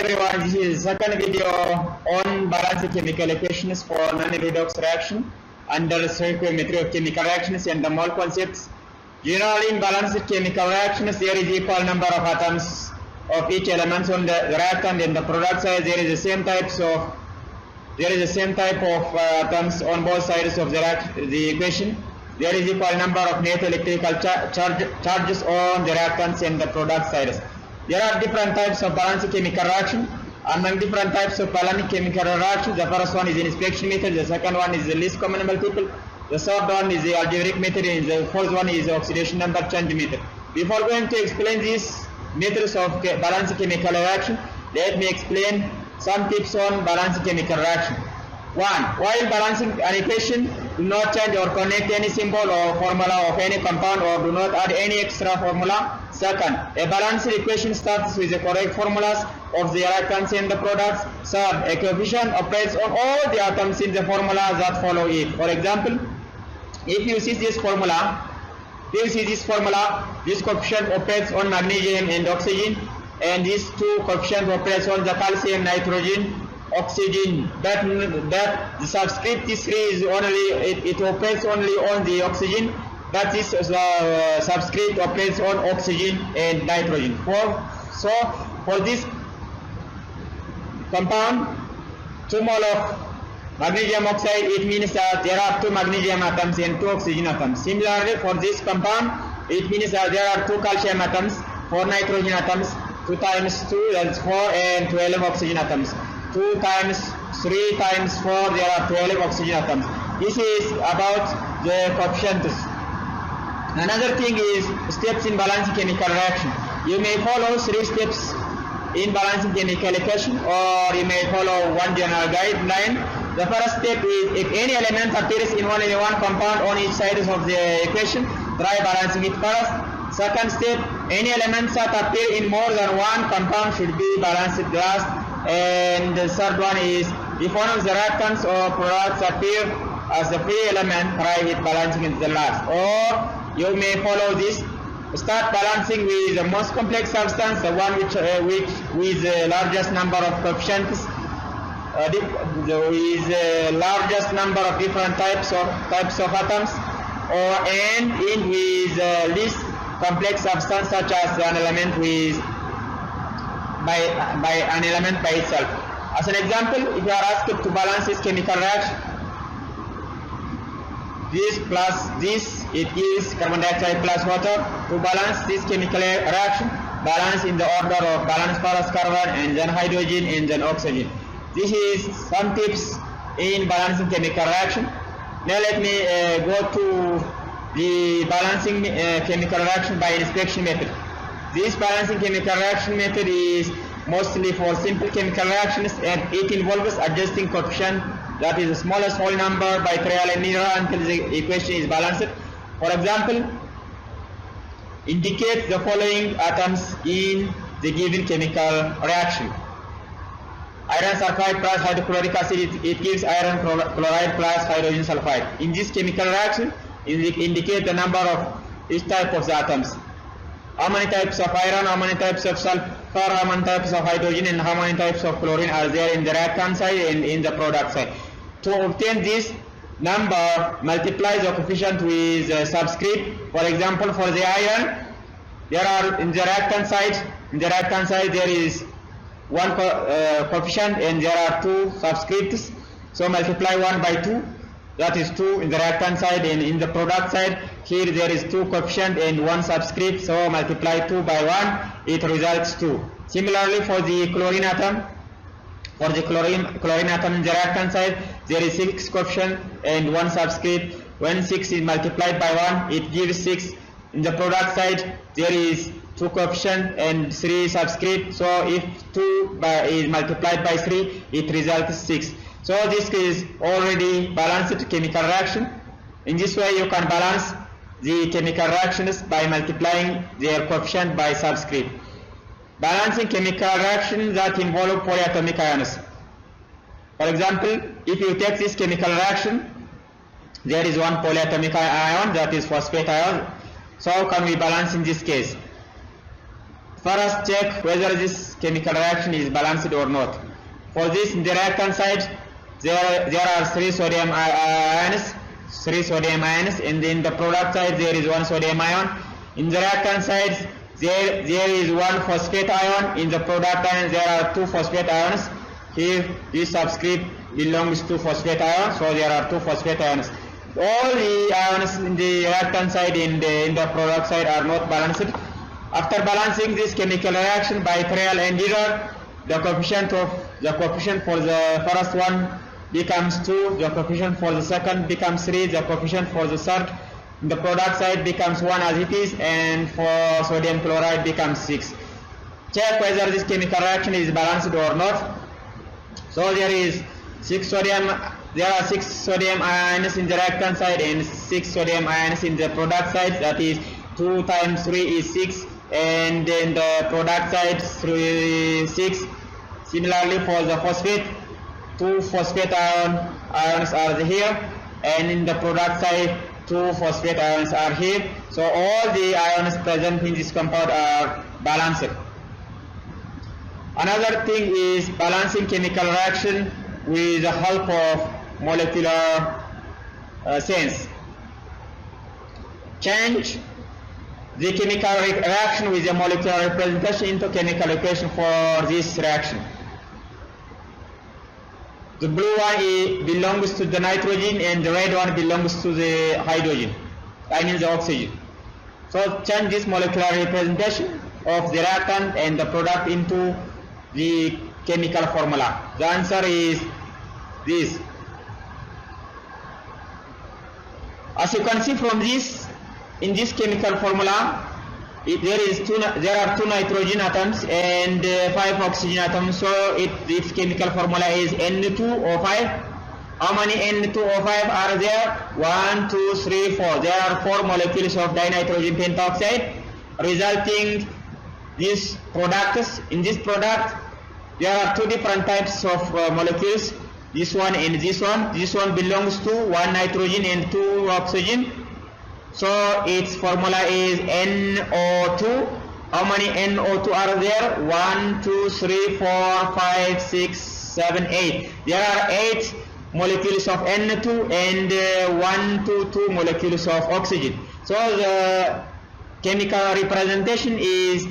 everyone, this is the second video on balanced chemical equations for non-redox reaction under stoichiometry of chemical reactions and the mole concepts. Generally, in balanced chemical reactions, there is equal number of atoms of each element on the reactant and the product side. There is the same type of atoms on both sides of the equation. There is equal number of net electrical charges on the reactants and the product sides. There are different types of balanced chemical reaction. Among different types of balanced chemical reaction, the first one is the inspection method, the second one is the least common multiple, the third one is the algebraic method, and the fourth one is the oxidation number change method. Before going to explain these methods of balanced chemical reaction, let me explain some tips on balanced chemical reaction. 1. While balancing an equation, do not change or connect any symbol or formula of any compound or do not add any extra formula. Second, a balanced equation starts with the correct formulas of the reactants and the products. Third, a coefficient operates on all the atoms in the formula that follow it. For example, if you see this formula, this coefficient operates on magnesium and oxygen, and these two coefficients operates on the calcium, nitrogen, oxygen. That the subscript 3 is only it operates only on the oxygen, but this subscript operates on oxygen and nitrogen. So for this compound, 2 mole of magnesium oxide, it means that there are 2 magnesium atoms and 2 oxygen atoms. Similarly, for this compound, it means that there are 2 calcium atoms, 4 nitrogen atoms, 2 times 2, that's 4, and 12 oxygen atoms. 2 times 3 times 4, there are 12 oxygen atoms. This is about the coefficients. Another thing is steps in balancing chemical reaction. You may follow 3 steps in balancing chemical equation, or you may follow one general guideline. The first step is if any element appears in only one compound on each side of the equation, try balancing it first. Second step, any elements that appear in more than one compound should be balanced last. And the third one is if one of the reactants or products appear as a free element, try it balancing it the last. Or you may follow this. Start balancing with the most complex substance, the one with the largest number of coefficients, with the largest number of different types of atoms, or end in with the least complex substance, such as an element with by an element by itself. As an example, if you are asked to balance this chemical reaction, this plus this, it gives carbon dioxide plus water. To balance this chemical reaction, balance in the order of balance first carbon and then hydrogen and then oxygen. This is some tips in balancing chemical reaction. Now let me go to the balancing chemical reaction by inspection method. This balancing chemical reaction method is mostly for simple chemical reactions, and it involves adjusting coefficient, that is the smallest whole number, by trial and error until the equation is balanced. For example, indicate the following atoms in the given chemical reaction. Iron sulfide plus hydrochloric acid, it gives iron chloride plus hydrogen sulfide. In this chemical reaction, indicate the number of each type of the atoms. How many types of iron, how many types of sulfur, how many types of hydrogen, and how many types of chlorine are there in the reactant side and in the product side. To obtain this number, multiply the coefficient with a subscript. For example, for the iron, there are in the reactant side there is one coefficient and there are 2 subscripts. So multiply 1 by 2. That is 2 in the reactant side, and in the product side, here there is 2 coefficient and 1 subscript, so multiply 2 by 1, it results 2. Similarly, for the chlorine atom, in the reactant side, there is 6 coefficient and 1 subscript. When 6 is multiplied by 1, it gives 6. In the product side, there is 2 coefficient and 3 subscript, so if 2 is multiplied by 3, it results 6. So this is already balanced chemical reaction. In this way, you can balance the chemical reactions by multiplying their coefficient by subscript. Balancing chemical reactions that involve polyatomic ions. For example, if you take this chemical reaction, there is one polyatomic ion, that is phosphate ion. So how can we balance in this case? First, check whether this chemical reaction is balanced or not. For this, in the reactant side, there are 3 sodium ions, and in the product side there is 1 sodium ion. In the reactant side, there is 1 phosphate ion. In the product ion, there are 2 phosphate ions. Here, this subscript belongs to phosphate ion, so there are 2 phosphate ions. All the ions in the reactant side and in the product side are not balanced. After balancing this chemical reaction by trial and error, the coefficient for the first one becomes 2, the coefficient for the second becomes 3, the coefficient for the third in the product side becomes 1 as it is, and for sodium chloride becomes 6. Check whether this chemical reaction is balanced or not. So there are 6 sodium ions in the reactant side and 6 sodium ions in the product side. That is 2 times 3 is 6, and then the product side 6. Similarly for the phosphate, 2 phosphate ions are here, and in the product side 2 phosphate ions are here. So all the ions present in this compound are balanced. Another thing is balancing chemical reaction with the help of molecular sense. Change the chemical reaction with the molecular representation into chemical equation for this reaction. The blue one belongs to the nitrogen and the red one belongs to the hydrogen, I mean the oxygen. So change this molecular representation of the reactant and the product into the chemical formula. The answer is this. As you can see from this, in this chemical formula, there are 2 nitrogen atoms and 5 oxygen atoms. So its chemical formula is N2O5. How many N2O5 are there? 1, 2, 3, 4. There are 4 molecules of dinitrogen pentoxide, resulting these products. In this product, there are 2 different types of molecules. This one and this one. This one belongs to 1 nitrogen and 2 oxygen. So its formula is NO2. How many NO2 are there? 1, 2, 3, 4, 5, 6, 7, 8. There are 8 molecules of N2 and 1 to 2 molecules of oxygen. So the chemical representation is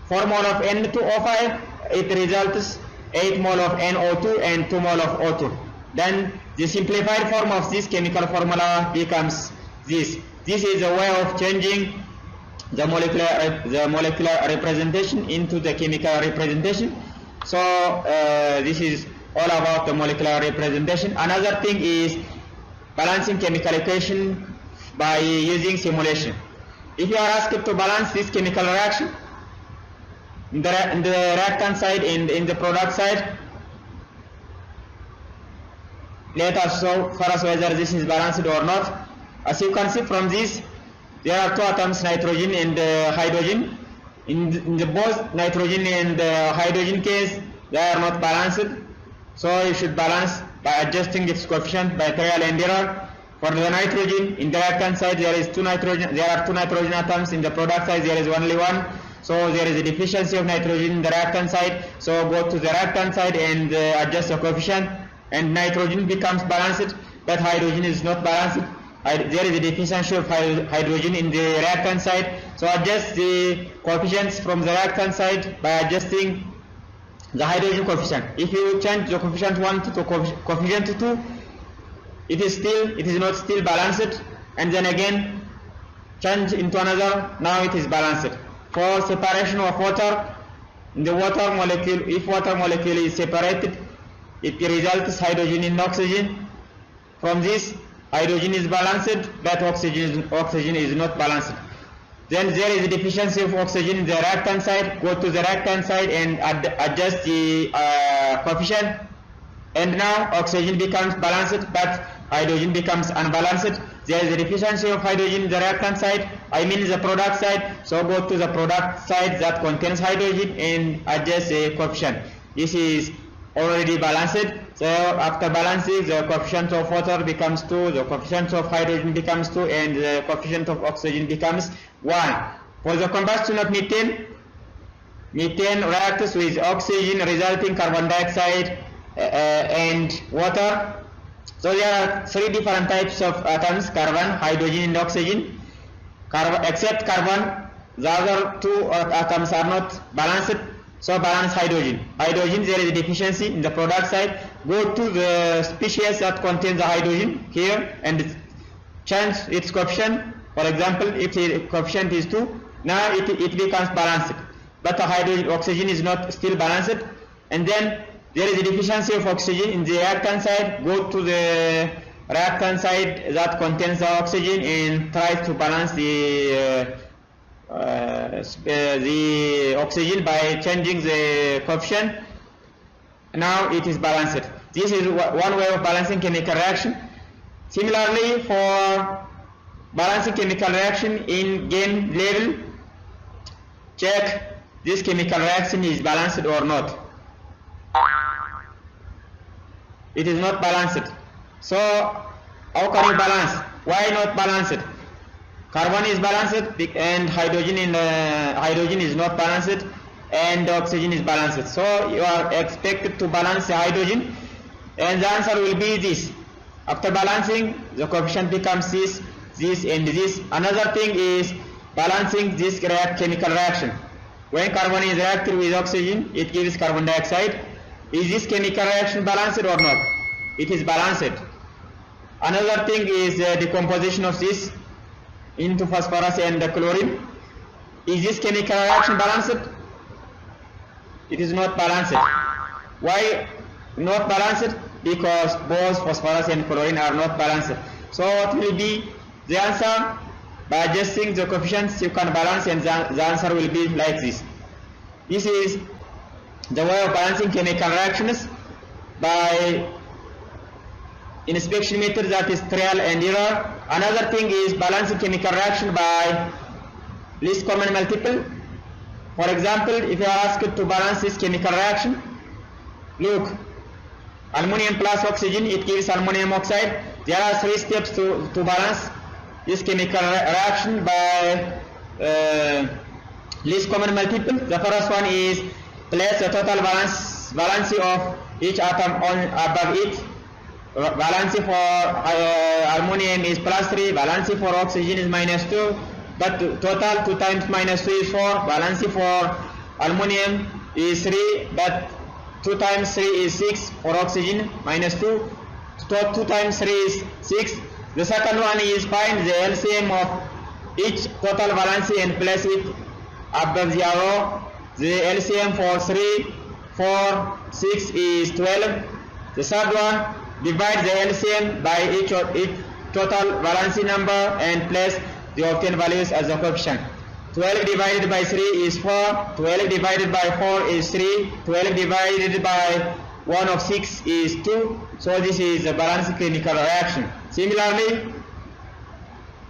4 mole of N2O5. It results 8 mole of NO2 and 2 mole of O2. Then the simplified form of this chemical formula becomes this. This is a way of changing the molecular representation into the chemical representation. So this is all about the molecular representation. Another thing is balancing chemical equation by using simulation. If you are asked to balance this chemical reaction in the reactant side and in the product side, let us show first whether this is balanced or not. As you can see from this, there are 2 atoms, nitrogen and hydrogen. In the both nitrogen and hydrogen case, they are not balanced. So you should balance by adjusting its coefficient by trial and error. For the nitrogen, in the reactant side there are 2 nitrogen atoms. In the product side there is only 1. So there is a deficiency of nitrogen in the reactant side. So go to the reactant side and adjust the coefficient, and nitrogen becomes balanced, but hydrogen is not balanced. There is a deficiency of hydrogen in the reactant side. So adjust the coefficients from the reactant side by adjusting the hydrogen coefficient. If you change the coefficient 1 to coefficient 2, it is not still balanced, and then again change into another. Now it is balanced. For separation of water, in the water molecule, if water molecule is separated, it results hydrogen in oxygen. From this, hydrogen is balanced, but oxygen is not balanced. Then there is a deficiency of oxygen in the reactant side. Go to the reactant side and adjust the coefficient, and now oxygen becomes balanced, but hydrogen becomes unbalanced. There is a deficiency of hydrogen in the reactant side, I mean the product side. So go to the product side that contains hydrogen and adjust the coefficient. This is already balanced. So after balancing, the coefficient of water becomes 2, the coefficient of hydrogen becomes 2, and the coefficient of oxygen becomes 1. For the combustion of methane, Methane reacts with oxygen, resulting carbon dioxide and water. So there are three different types of atoms: carbon, hydrogen, and oxygen. Except carbon, the other two atoms are not balanced. So balance hydrogen. Hydrogen, there is a deficiency in the product side. Go to the species that contains the hydrogen here and change its coefficient. For example, if the coefficient is 2, now it becomes balanced. But the hydrogen, oxygen is not still balanced. And then there is a deficiency of oxygen in the reactant side. Go to the reactant side that contains the oxygen and try to balance the oxygen by changing the coefficient. Now it is balanced. This is one way of balancing chemical reaction. Similarly, for balancing chemical reaction in gain level, check this chemical reaction is balanced or not. It is not balanced. So how can you balance? Why not balanced? Carbon is balanced and hydrogen is not balanced, and oxygen is balanced. So you are expected to balance the hydrogen, and the answer will be this. After balancing, the coefficient becomes this, and this. Another thing is balancing this chemical reaction. When carbon is reacted with oxygen, it gives carbon dioxide. Is this chemical reaction balanced or not? It is balanced. Another thing is the decomposition of this into phosphorus and chlorine. Is this chemical reaction balanced? It is not balanced. Why not balanced? Because both phosphorus and chlorine are not balanced. So what will be the answer? By adjusting the coefficients you can balance, and the answer will be like this. This is the way of balancing chemical reactions by inspection method, that is trial and error. Another thing is balancing chemical reaction by least common multiple. For example, if you are asked to balance this chemical reaction, look, aluminum plus oxygen, it gives aluminum oxide. There are 3 steps to balance this chemical reaction by least common multiple. The first one is place the total valency of each atom on above it. Valency for aluminum is +3, valency for oxygen is -2, but total 2 times -2 is 4. Valency for aluminum is 3, but 2 times 3 is 6. For oxygen -2, 2 times 3 is 6. The second one is find the LCM of each total valency and place it above the arrow. The LCM for 3, 4, 6 is 12. The third one, divide the LCM by each total valency number and place the obtained values as a coefficient. 12 divided by 3 is 4, 12 divided by 4 is 3, 12 divided by 1 of 6 is 2. So this is a balancing chemical reaction. Similarly,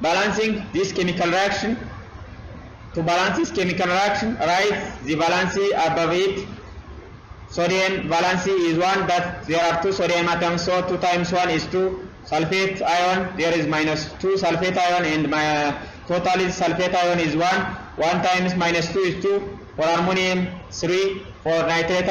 balancing this chemical reaction, to balance this chemical reaction, write the valency above it. Sodium valency is 1, but there are 2 sodium atoms, so 2 times 1 is 2. Sulfate ion, there is -2 sulfate ion, and my total is sulfate ion is 1. 1 times -2 is 2. For aluminum, 3. For nitrate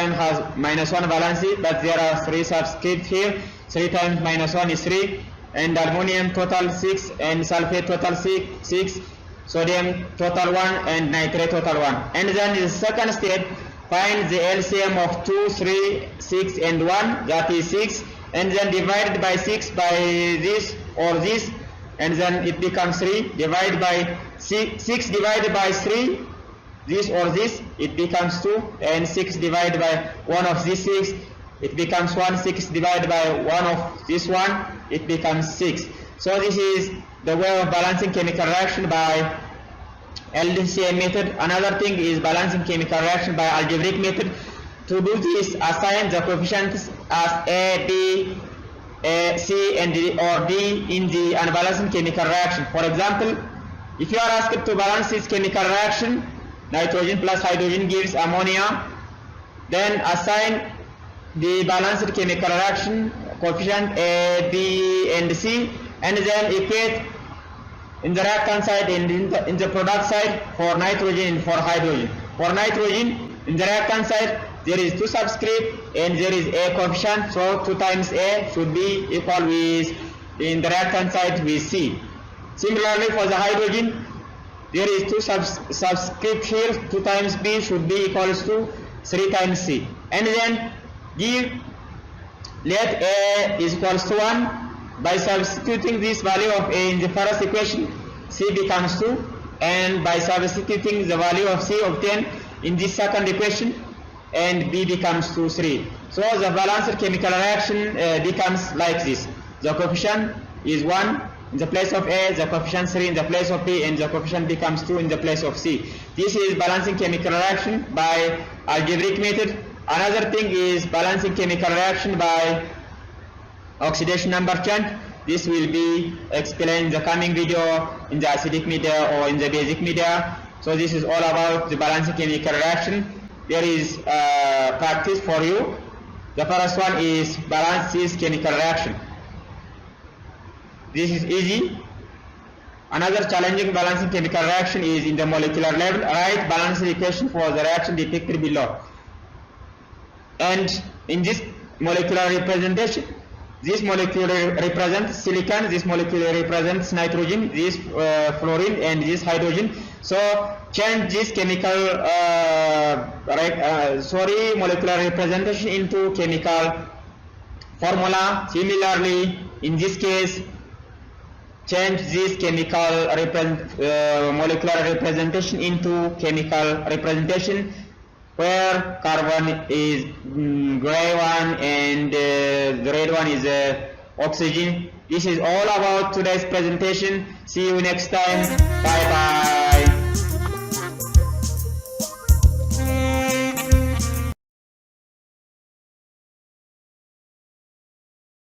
ion has -1 valency, but there are 3 subscripts here. 3 times -1 is 3. And aluminum total 6, and sulfate total 6. Sodium total 1, and nitrate total 1. And then the second step, find the LCM of 2, 3, 6 and 1, that is 6, and then divided by 6 by this or this, and then it becomes 3. Divide by 6 divided by 3, this or this, it becomes 2, and 6 divided by 1 of this 6, it becomes 1. 6 divided by 1 of this 1, it becomes 6. So this is the way of balancing chemical reaction by LCM method. Another thing is balancing chemical reaction by algebraic method. To do this, assign the coefficients as A, B, C and D, or D in the unbalanced chemical reaction. For example, if you are asked to balance this chemical reaction, nitrogen plus hydrogen gives ammonia, then assign the balanced chemical reaction coefficient A, B and C, and then equate in the reactant side and in the product side for nitrogen and for hydrogen. For nitrogen, in the reactant side, there is 2 subscript and there is A coefficient, so 2 times A should be equal with, in the reactant side, with C. Similarly, for the hydrogen, there is 2 subscript here, 2 times B should be equals to 3 times C. And then let A is equals to 1. By substituting this value of A in the first equation, C becomes 2, and by substituting the value of C obtained in this second equation, and B becomes 2, 3. So the balanced chemical reaction becomes like this. The coefficient is 1 in the place of A, the coefficient 3 in the place of B, and the coefficient becomes 2 in the place of C. This is balancing chemical reaction by algebraic method. Another thing is balancing chemical reaction by oxidation number change. This will be explained in the coming video in the acidic media or in the basic media. So this is all about the balancing chemical reaction. There is practice for you. The first one is balance this chemical reaction. This is easy. Another challenging balancing chemical reaction is in the molecular level. Write balanced equation for the reaction depicted below. And in this molecular representation, this molecule represents silicon, this molecule represents nitrogen, this fluorine, and this hydrogen. So change this chemical molecular representation into chemical formula. Similarly, in this case, change this chemical molecular representation into chemical representation, where carbon is gray one and the red one is oxygen. This is all about today's presentation. See you next time. Bye bye.